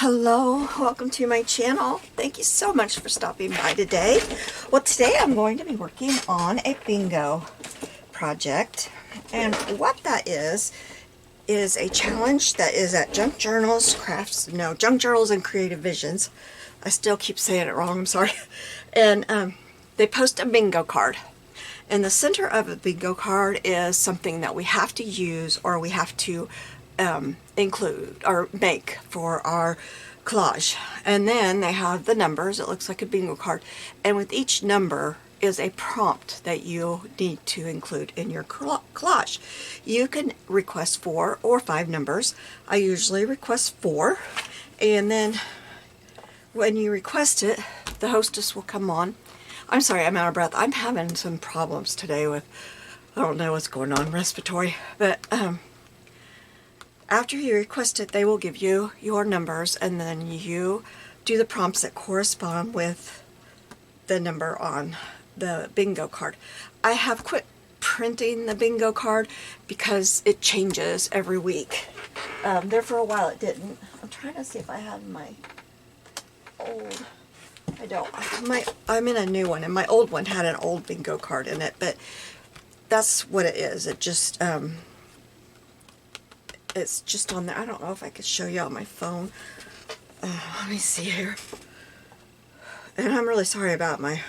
Hello, welcome to my channel. Thank you so much for stopping by today. Well, today I'm going to be working on a bingo project, and what that is a challenge that is at Junk Journals, Junk Journals and Creative Visions. I still keep saying it wrong, I'm sorry. And they post a bingo card. In the center of a bingo card is something that we have to use or we have to include or make for our collage. And then they have the numbers. It looks like a bingo card. And with each number is a prompt that you need to include in your collage. You can request 4 or 5 numbers. I usually request 4. And then when you request it, the hostess will come on. I'm sorry, I'm out of breath. I'm having some problems today with, I don't know what's going on, respiratory. But after you request it, they will give you your numbers, and then you do the prompts that correspond with the number on the bingo card. I have quit printing the bingo card because it changes every week. There for a while it didn't. I'm trying to see if I have my old... I don't. I'm in a new one, and my old one had an old bingo card in it, but that's what it is. It just... it's just on there. I don't know if I could show you on my phone. Let me see here. And I'm really sorry about my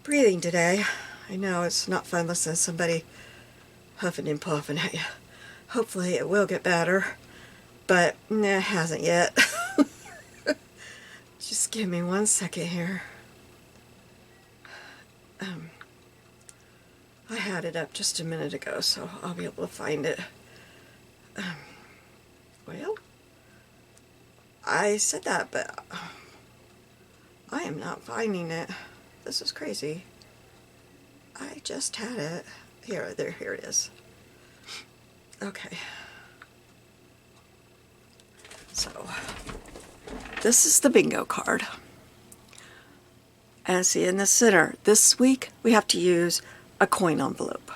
breathing today. I know it's not fun listening to somebody huffing and puffing at you. Hopefully it will get better, but it hasn't yet. Just give me 1 second here. I had it up just a minute ago, so I'll be able to find it. Well, I said that, but I am not finding it. This is crazy. I just had it. Here it is. Okay. So, this is the bingo card. And see in the center, this week we have to use a coin envelope.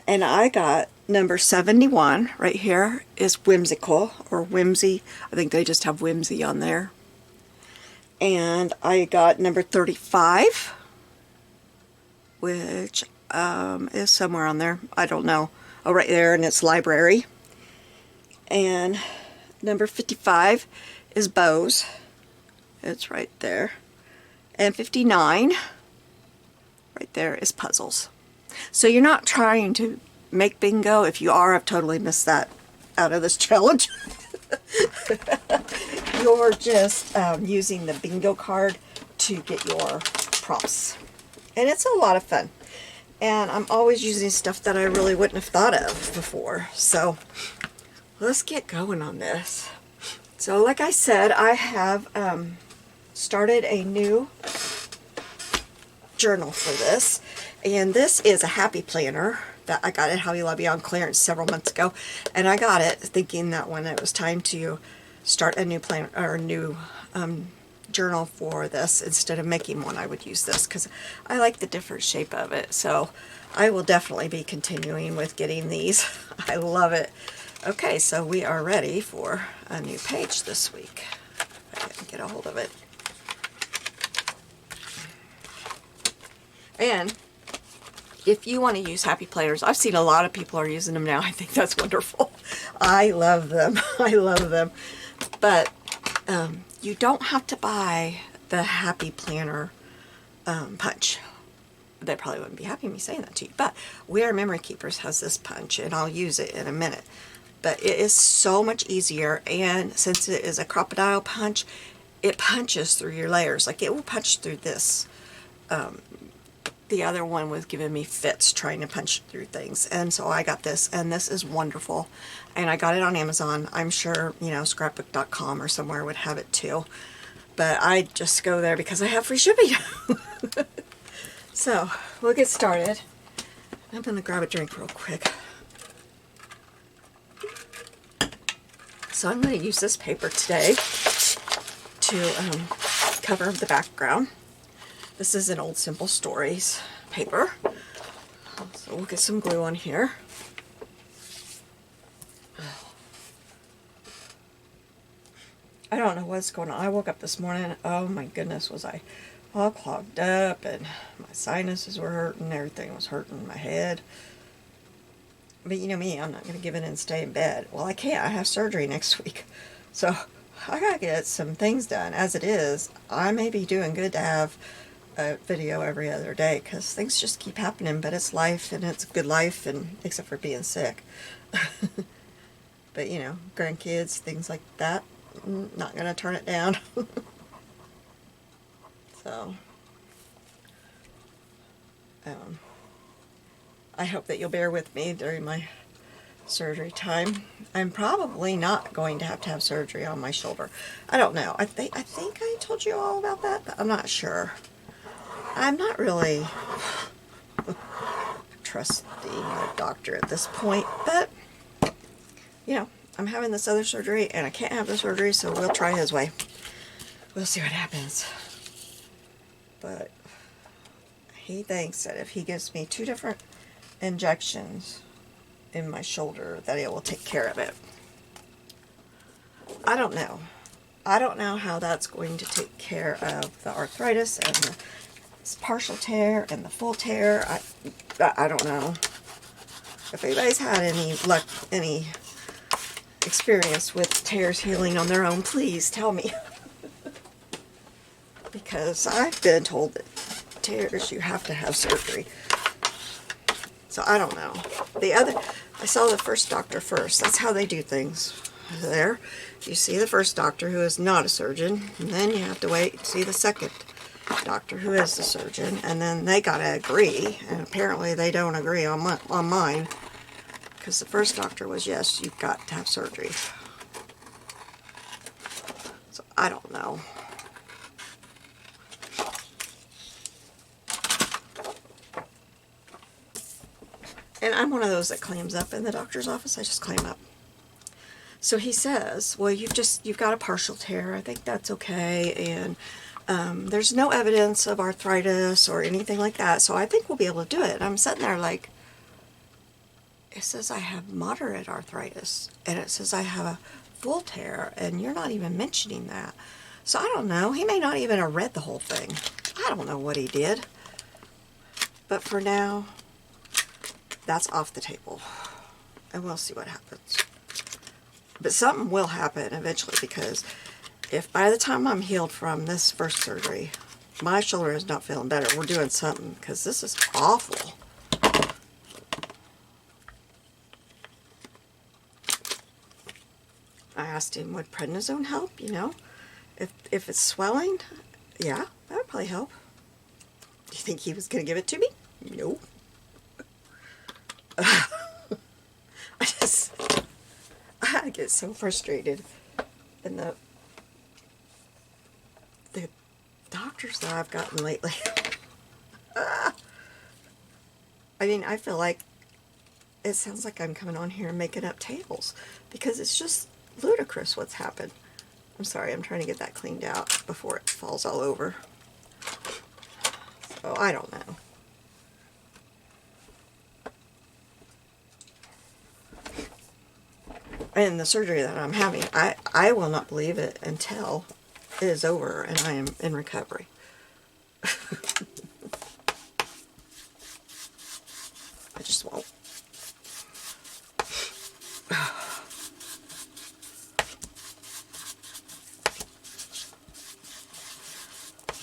And I got number 71 right here is whimsical or whimsy. I think they just have whimsy on there. And I got number 35, which is somewhere on there. I don't know. Oh, right there, and it's library. And number 55 is bows. It's right there. And 59 right there is puzzles. So you're not trying to make bingo. If you are, I've totally missed that out of this challenge. You're just using the bingo card to get your prompts. And it's a lot of fun. And I'm always using stuff that I really wouldn't have thought of before. So let's get going on this. So like I said, I have started a new journal for this. And this is a happy planner that I got at Hobby Lobby on clearance several months ago. And I got it thinking that when it was time to start a new planner or a new journal for this, instead of making one, I would use this because I like the different shape of it. So I will definitely be continuing with getting these. I love it. Okay, so we are ready for a new page this week. If I can get a hold of it. And if you want to use happy planners, I've seen a lot of people are using them now. I think that's wonderful. I love them. I love them. But you don't have to buy the happy planner punch. They probably wouldn't be happy me saying that to you. But We Are Memory Keepers has this punch, and I'll use it in a minute. But it is so much easier, and since it is a crocodile punch, it punches through your layers. Like it will punch through this. The other one was giving me fits trying to punch through things, and so I got this, and this is wonderful. And I got it on Amazon. I'm sure, you know, scrapbook.com or somewhere would have it too, but I just go there because I have free shipping. So we'll get started. I'm gonna grab a drink real quick. So I'm going to use this paper today to cover the background. This is an old Simple Stories paper. So we'll get some glue on here. I don't know what's going on. I woke up this morning, oh my goodness, was I all clogged up, and my sinuses were hurting, everything was hurting, my head. But you know me, I'm not going to give in and stay in bed. Well, I can't. I have surgery next week. So I got to get some things done. As it is, I may be doing good to have a video every other day, because things just keep happening, but it's life, and it's good life, and except for being sick. But you know, grandkids, things like that, not going to turn it down. So I hope that you'll bear with me during my surgery time. I'm probably not going to have surgery on my shoulder. I don't know. I think I told you all about that, but I'm not sure. I'm not really trusting the doctor at this point, but you know, I'm having this other surgery and I can't have the surgery, so we'll try his way. We'll see what happens. But he thinks that if he gives me 2 different injections in my shoulder, that it will take care of it. I don't know. I don't know how that's going to take care of the arthritis and the partial tear and the full tear. I don't know. If anybody's had any luck, any experience with tears healing on their own, please tell me. Because I've been told that tears, you have to have surgery. So I don't know. I saw the first doctor first. That's how they do things. There, you see the first doctor, who is not a surgeon, and then you have to wait and see the second doctor, who is the surgeon, and then they gotta agree, and apparently they don't agree on mine, because the first doctor was, yes, you've got to have surgery. So I don't know. And I'm one of those that clams up in the doctor's office. I just clam up. So he says, well, you've got a partial tear. I think that's okay. And there's no evidence of arthritis or anything like that. So I think we'll be able to do it. And I'm sitting there like, it says I have moderate arthritis. And it says I have a full tear. And you're not even mentioning that. So I don't know. He may not even have read the whole thing. I don't know what he did. But for now, that's off the table. And we'll see what happens. But something will happen eventually, because if by the time I'm healed from this first surgery, my shoulder is not feeling better, we're doing something, because this is awful. I asked him, would prednisone help, you know? If it's swelling, yeah, that would probably help. Do you think he was going to give it to me? No. I get so frustrated, and the doctors that I've gotten lately. I mean, I feel like it sounds like I'm coming on here and making up tales, because it's just ludicrous what's happened. I'm sorry, I'm trying to get that cleaned out before it falls all over. So I don't know. And the surgery that I'm having, I will not believe it until it is over and I am in recovery. I just won't.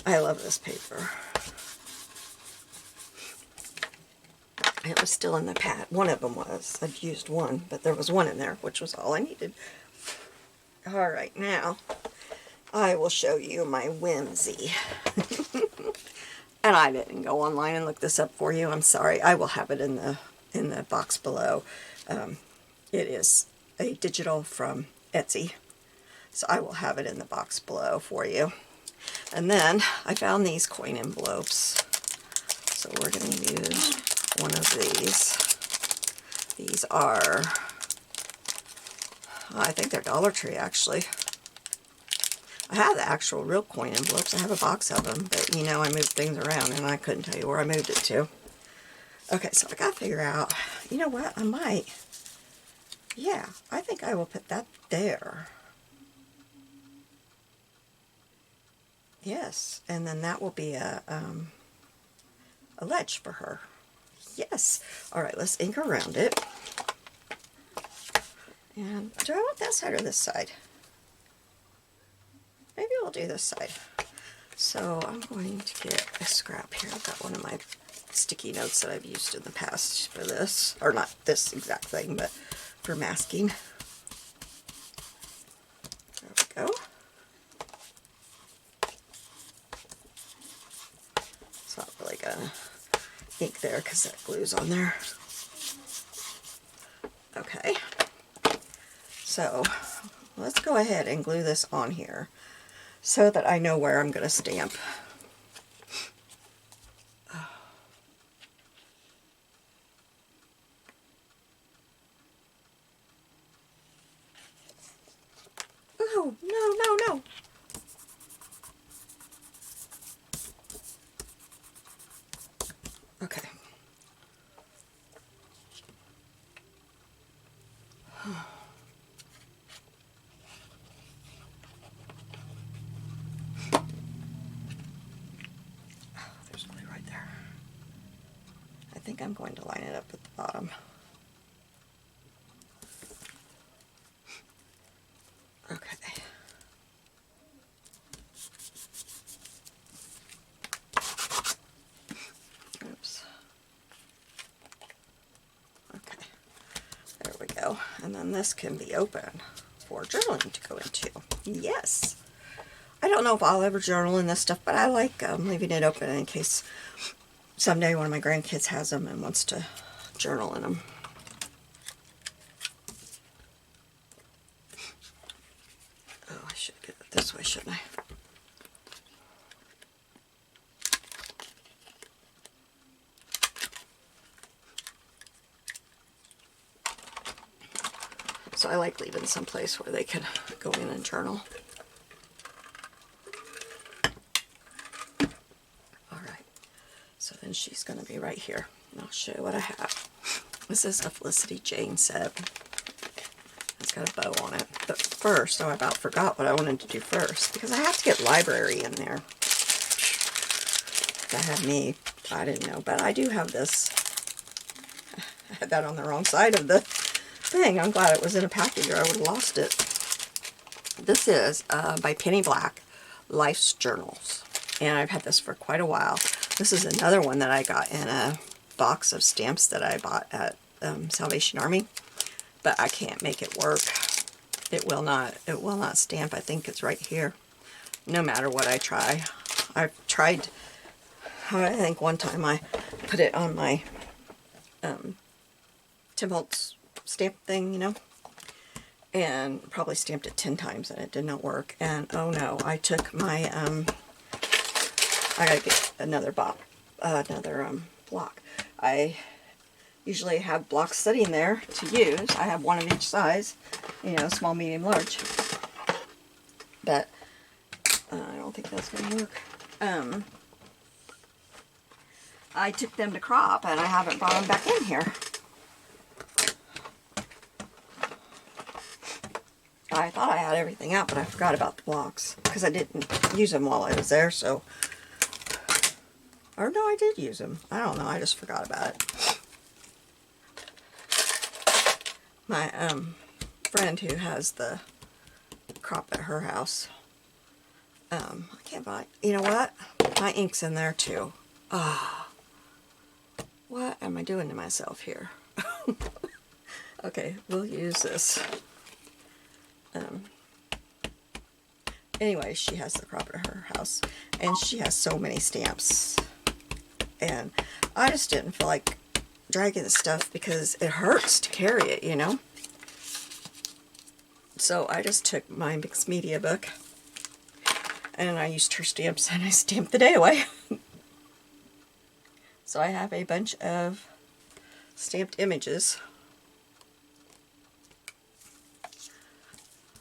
I love this paper. It was still in the pad. One of them was. I'd used one, but there was one in there, which was all I needed. Alright, now I will show you my whimsy. And I didn't go online and look this up for you. I'm sorry. I will have it in the box below. It is a digital from Etsy, so I will have it in the box below for you. And then I found these coin envelopes, so we're going to use one of these. These are, I think they're Dollar Tree, actually. I have the actual real coin envelopes. I have a box of them, but you know, I moved things around and I couldn't tell you where I moved it to. Okay, so I gotta figure out, you know what, I might, yeah, I think I will put that there. Yes, and then that will be a ledge for her. Yes. All right, let's ink around it. And do I want that side or this side? Maybe we'll do this side. So I'm going to get a scrap here. I've got one of my sticky notes that I've used in the past for this, or not this exact thing, but for masking. There we go. It's not really gonna ink there because that glue's on there. Okay, so let's go ahead and glue this on here so that I know where I'm going to stamp. Oh, no, no, no. Okay. There's glue right there. I think I'm going to line it up at the bottom. Okay. Oops. Okay. There we go. And then this can be open for journaling to go into. Yes. I don't know if I'll ever journal in this stuff, but I like leaving it open in case someday one of my grandkids has them and wants to journal in them. Oh, I should get it this way, shouldn't I? So I like leaving some place where they can go in and journal. Alright, so then she's going to be right here. And I'll show you what I have. This is a Felicity Jane set. It's got a bow on it. But first, I about forgot what I wanted to do first, because I have to get library in there. That had me, I didn't know, but I do have this. I had that on the wrong side of the thing. I'm glad it was in a package or I would have lost it. This is by Penny Black, Life's Journals. And I've had this for quite a while. This is another one that I got in a box of stamps that I bought at Salvation Army. But I can't make it work. It will not stamp. I think it's right here. No matter what I try. I've tried, I think one time I put it on my Tim Holtz stamp thing, you know, and probably stamped it 10 times and it did not work. And oh no, I took my I gotta get another block. I usually have blocks sitting there to use. I have one of each size, you know, small, medium, large. But I don't think that's gonna work. I took them to crop and I haven't brought them back in here. I thought I had everything out, but I forgot about the blocks because I didn't use them while I was there, so. Or no, I did use them. I don't know, I just forgot about it. My friend who has the crop at her house, I can't buy, you know what? My ink's in there too. Ah, what am I doing to myself here? Okay, we'll use this. Anyway, she has the crop at her house, and she has so many stamps, and I just didn't feel like dragging the stuff because it hurts to carry it, you know. So I just took my mixed media book, and I used her stamps, and I stamped the day away. So I have a bunch of stamped images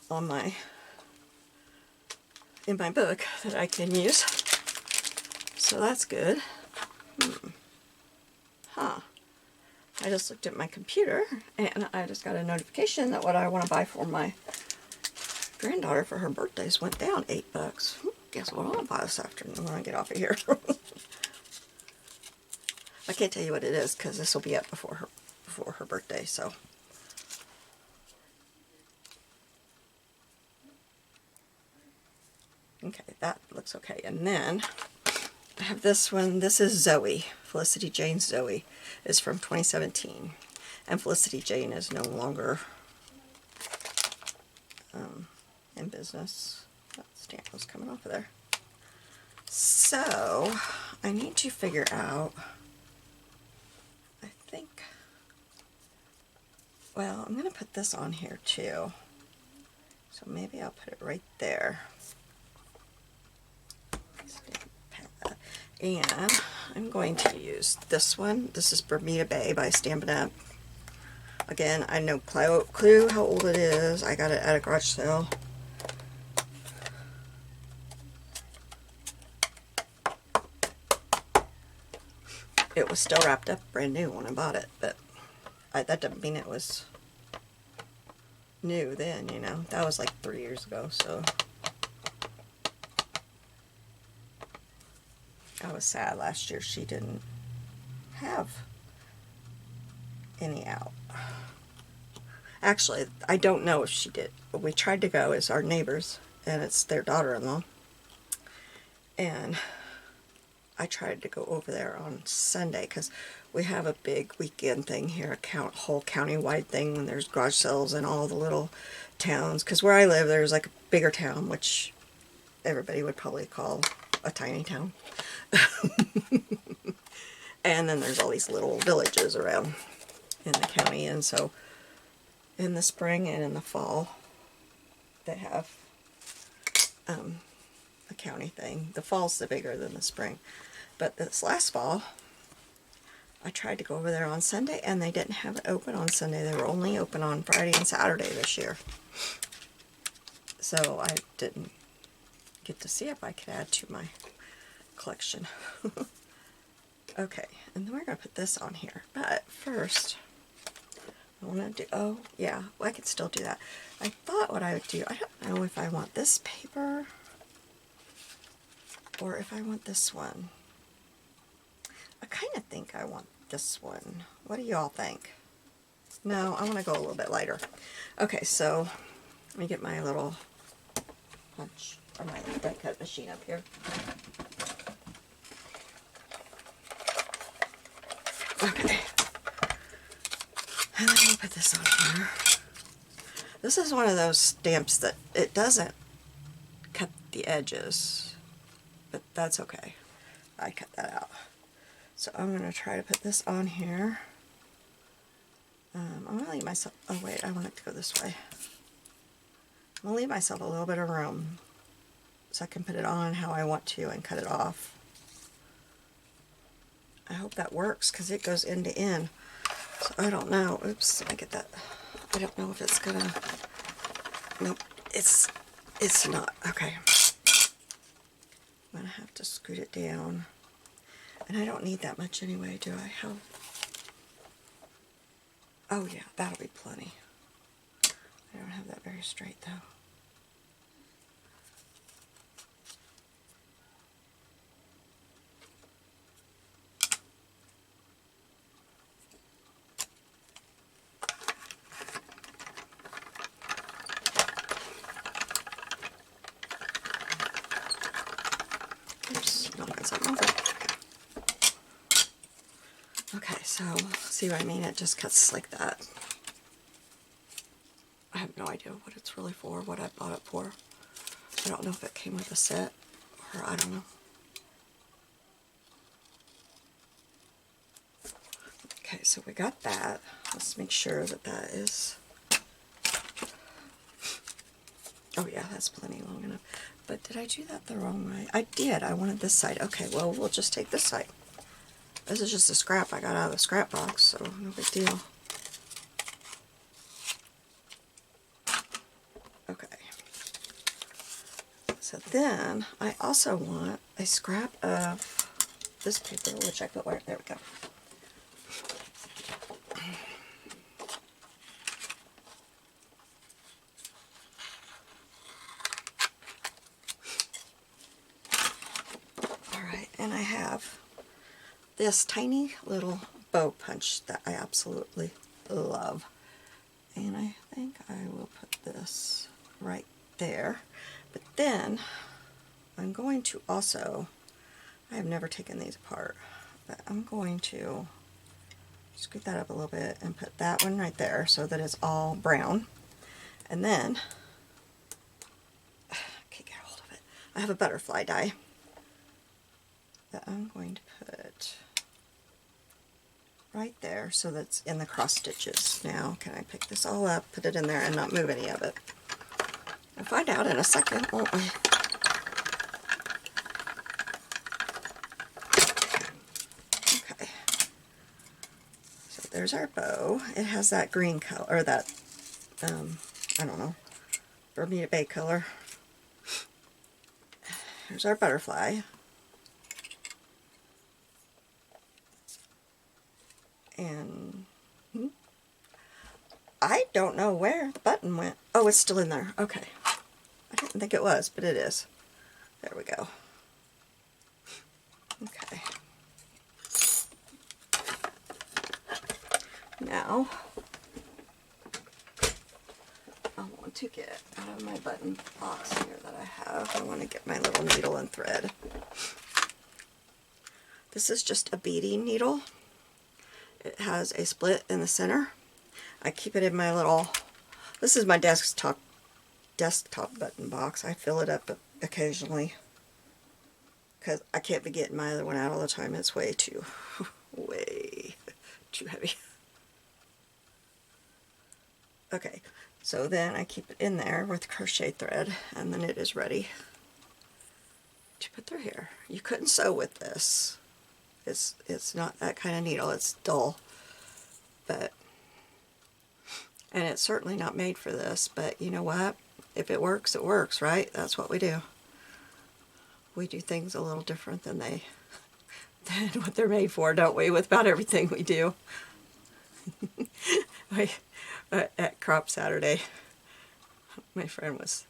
on in my book that I can use. So that's good. Huh. I just looked at my computer and I just got a notification that what I want to buy for my granddaughter for her birthdays went down $8. guess what I'll buy this afternoon when I get off of here. I can't tell you what it is because this will be up before her birthday, so. Okay, that looks okay. And then I have this one. This is Zoe. Felicity Jane Zoe is from 2017. And Felicity Jane is no longer in business. That stamp was coming off of there. So I need to figure out, I think, well, I'm going to put this on here too. So maybe I'll put it right there. And I'm going to use this one. This is Bermuda Bay by Stampin' Up. Again, I know clue how old it is. I got it at a garage sale. It was still wrapped up brand new when I bought it, but that doesn't mean it was new then, you know. That was like 3 years ago, so. I was sad last year she didn't have any out. Actually, I don't know if she did. We tried to go as our neighbors, and it's their daughter-in-law. And I tried to go over there on Sunday because we have a big weekend thing here, a whole county-wide thing when there's garage sales in all the little towns. Because where I live, there's like a bigger town, which everybody would probably call a tiny town. And then there's all these little villages around in the county, and so in the spring and in the fall they have a county thing. The fall's the bigger than the spring. But this last fall I tried to go over there on Sunday and they didn't have it open on Sunday. They were only open on Friday and Saturday this year. So I didn't get to see if I could add to my collection. Okay, and then we're going to put this on here. But first, I want to do, oh yeah, well, I could still do that. I thought what I would do, I don't know if I want this paper or if I want this one. I kind of think I want this one. What do y'all think? No, I want to go a little bit lighter. Okay, so let me get my little punch, or my die cut machine up here. Okay, and then we'll put this on here. This is one of those stamps that it doesn't cut the edges, but that's okay. I cut that out. So I'm going to try to put this on here. I'm going to leave myself, oh wait, I want it to go this way. I'm going to leave myself a little bit of room so I can put it on how I want to and cut it off. I hope that works because it goes end to end. So I don't know. Oops, I get that. I don't know if it's gonna. Nope, it's not. Okay. I'm gonna have to scoot it down. And I don't need that much anyway, do I? How? Oh yeah, that'll be plenty. I don't have that very straight though. Okay, so see what I mean? It just cuts like that. I have no idea what it's really for, what I bought it for. I don't know if it came with a set, or I don't know. Okay, so we got that. Let's make sure that that is... Oh yeah, that's plenty long enough. But did I do that the wrong way? I did. I wanted this side. Okay, well, we'll just take this side. This is just a scrap I got out of the scrap box, so no big deal. Okay. So then, I also want a scrap of this paper, which I put where, there we go. and I have this tiny little bow punch that I absolutely love. And I think I will put this right there. But then I'm going to also, I have never taken these apart, but I'm going to scoot that up a little bit and put that one right there so that it's all brown. And then, I can't get a hold of it, I have a butterfly die that I'm going to put right there so that's in the cross stitches. Now, can I pick this all up, put it in there, and not move any of it? We'll find out in a second, won't we? Okay. So there's our bow. It has that green color, or that, I don't know, Bermuda Bay color. Here's our butterfly. And I don't know where the button went. Oh, it's still in there. Okay. I didn't think it was, but it is. There we go. Okay. Now, I want to get out of my button box here that I have. I want to get my little needle and thread. This is just a beading needle. It has a split in the center. I keep it in my little, this is my desktop button box. I fill it up occasionally because I can't be getting my other one out all the time. It's way too heavy. Okay, so then I keep it in there with crochet thread, and then it is ready to put through here. You couldn't sew with this. It's not that kind of needle. It's dull, but, and it's certainly not made for this, but you know what? If it works, it works, right? That's what we do. We do things a little different than what they're made for, don't we? With about everything we do. At Crop Saturday, my friend was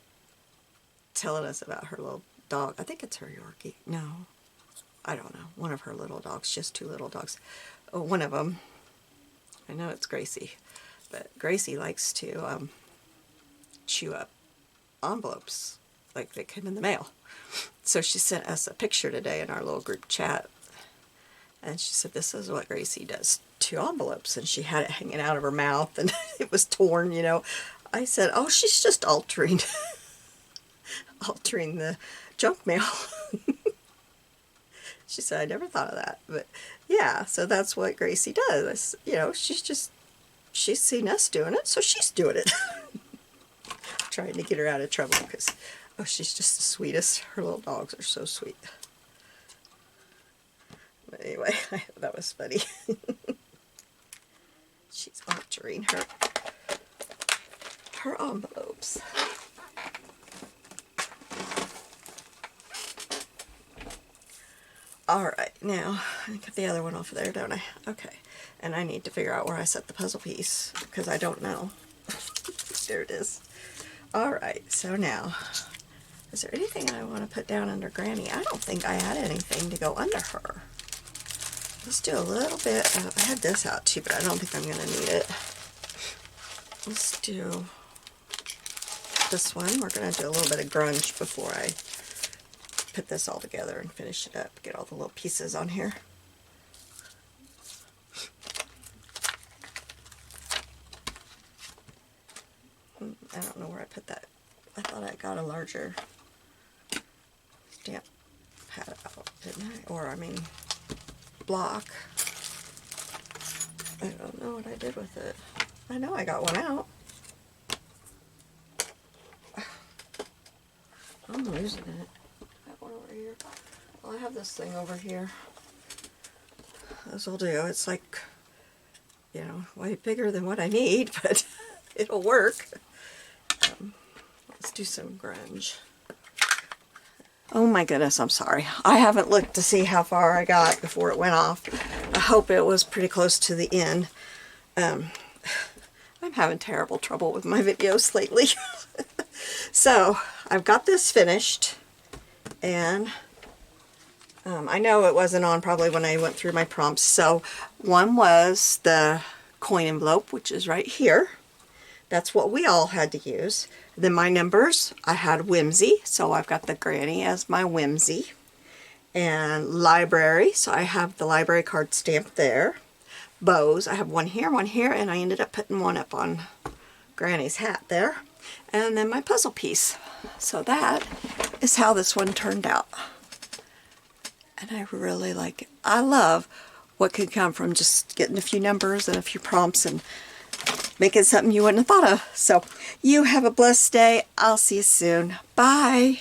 telling us about her little dog. I think it's her Yorkie. No, I don't know. One of her little dogs, just two little dogs. Oh, one of them, I know it's Gracie, but Gracie likes to chew up envelopes like they come in the mail. So she sent us a picture today in our little group chat, and she said this is what Gracie does to envelopes, and she had it hanging out of her mouth and it was torn, you know. I said, oh, she's just altering the junk mail. She said, I never thought of that, but yeah, so that's what Gracie does. You know, she's seen us doing it, so she's doing it. Trying to get her out of trouble because, oh, she's just the sweetest. Her little dogs are so sweet. But anyway, that was funny. She's altering her envelopes. Alright, now I got the other one off of there, don't I? Okay. And I need to figure out where I set the puzzle piece because I don't know. There it is. Alright, so now, is there anything I want to put down under Granny? I don't think I had anything to go under her. Let's do a little bit. I had this out too, but I don't think I'm going to need it. Let's do this one. We're going to do a little bit of grunge before I put this all together and finish it up. Get all the little pieces on here. I don't know where I put that. I thought I got a larger stamp pad out, didn't I? Or, I mean, block. I don't know what I did with it. I know I got one out. I'm losing it. That one over here. Well, I have this thing over here. This will do. It's like, you know, way bigger than what I need, but it'll work. Let's do some grunge. Oh my goodness, I'm sorry. I haven't looked to see how far I got before it went off. I hope it was pretty close to the end. I'm having terrible trouble with my videos lately. So, I've got this finished, and I know it wasn't on probably when I went through my prompts. So one was the coin envelope, which is right here. That's what we all had to use. Then my numbers, I had whimsy, so I've got the granny as my whimsy. And library, so I have the library card stamped there. Bows, I have one here, and I ended up putting one up on Granny's hat there. And then my puzzle piece. So that is how this one turned out. And I really like it. I love what could come from just getting a few numbers and a few prompts and making something you wouldn't have thought of. So you have a blessed day. I'll see you soon. Bye.